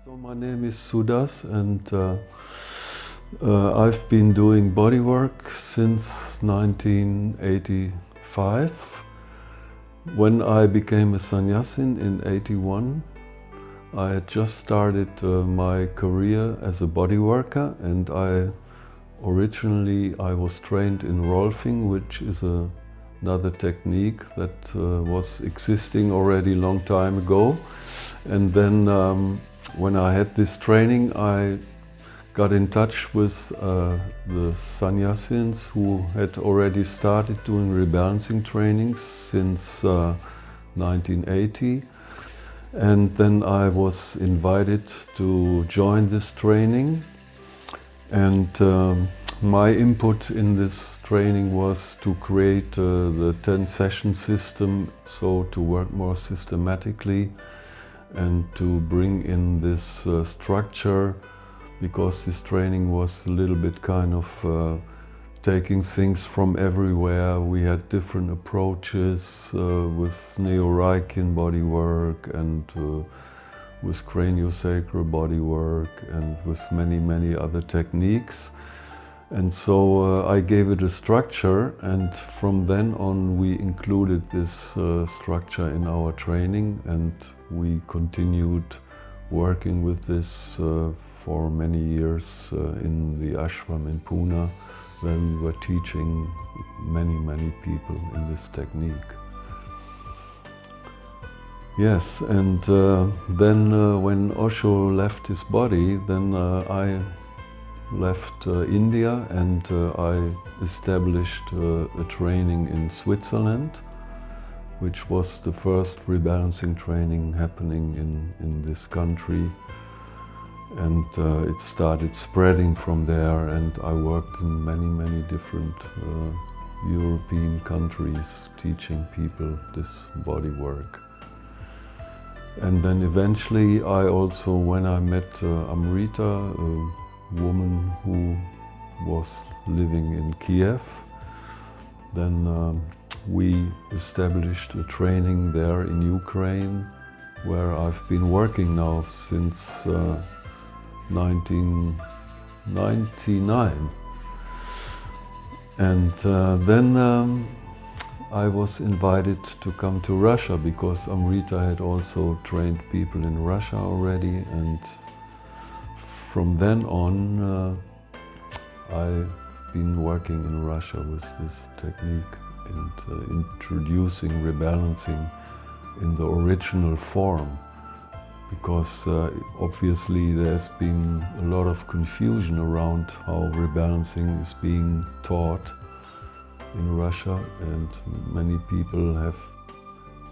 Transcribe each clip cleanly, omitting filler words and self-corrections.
So my name is Судас, and I've been doing bodywork since 1985. When I became a sannyasin in 81, I had just started my career as a bodyworker, and originally I was trained in rolfing, which is another technique that was existing already a long time ago. And then when I had this training, I got in touch with the sannyasins who had already started doing rebalancing trainings since 1980. And then I was invited to join this training. And my input in this training was to create the 10-session system, so to work more systematically and to bring in this structure, because this training was a little bit kind of taking things from everywhere. We had different approaches with Neo-Reichian bodywork and with craniosacral bodywork and with many other techniques. And so I gave it a structure, and from then on we included this structure in our training, and we continued working with this for many years in the ashram in Pune, where we were teaching many people in this technique. Yes, and then when Osho left his body, then I left India, and I established a training in Switzerland, which was the first rebalancing training happening in this country. And it started spreading from there, and I worked in many different European countries teaching people this body work. And then eventually I also, when I met Amritai, a woman who was living in Kiev, then we established a training there in Ukraine, where I've been working now since 1999. And then I was invited to come to Russia, because Amritai had also trained people in Russia already, and from then on I've been working in Russia with this technique and introducing rebalancing in the original form, because obviously there's been a lot of confusion around how rebalancing is being taught in Russia, and many people have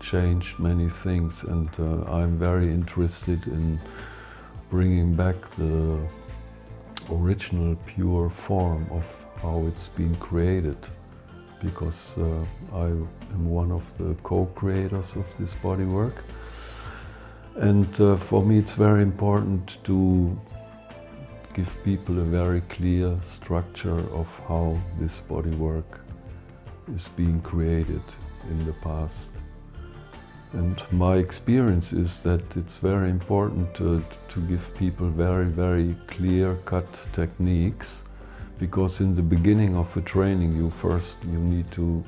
changed many things, and I'm very interested in bringing back the original pure form of how it's been created, because I am one of the co-creators of this bodywork. And for me it's very important to give people a very clear structure of how this bodywork is being created in the past. And my experience is that it's very important to give people very clear-cut techniques, because in the beginning of a training you need to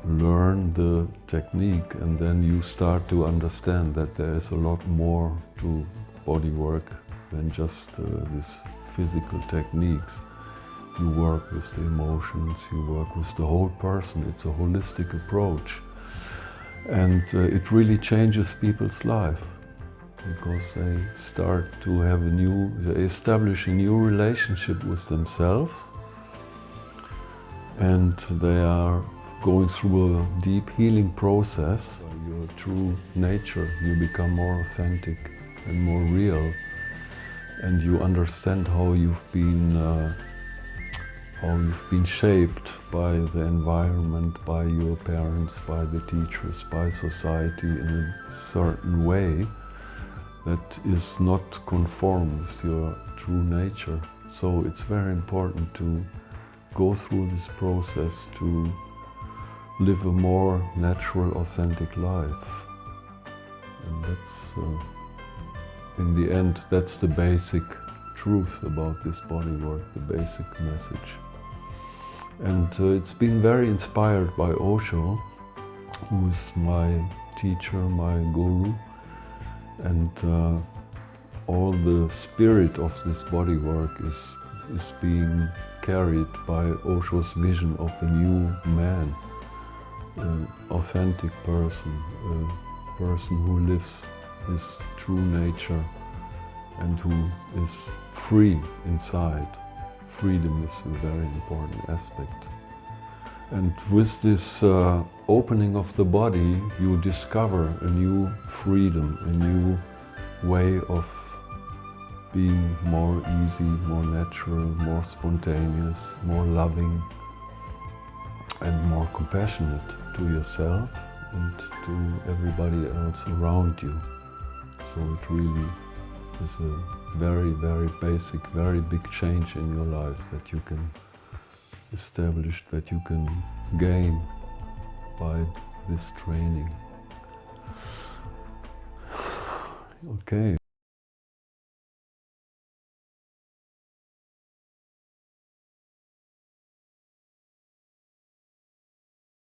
learn the technique, and then you start to understand that there is a lot more to bodywork than just these physical techniques. You work with the emotions, you work with the whole person. It's a holistic approach. And it really changes people's life, because they start to have they establish a new relationship with themselves, and they are going through a deep healing process. Your true nature, you become more authentic and more real, and you understand how you've been shaped by the environment, by your parents, by the teachers, by society in a certain way that is not conform with your true nature. So it's very important to go through this process to live a more natural, authentic life. And in the end, that's the basic truth about this bodywork, the basic message. And it's been very inspired by Osho, who is my teacher, my guru, and all the spirit of this bodywork is being carried by Osho's vision of a new man, an authentic person, a person who lives his true nature and who is free inside. Freedom is a very important aspect. And with this opening of the body, you discover a new freedom, a new way of being more easy, more natural, more spontaneous, more loving, and more compassionate to yourself and to everybody else around you. So it really is a very, very basic, very big change in your life that you can establish, that you can gain by this training. Okay.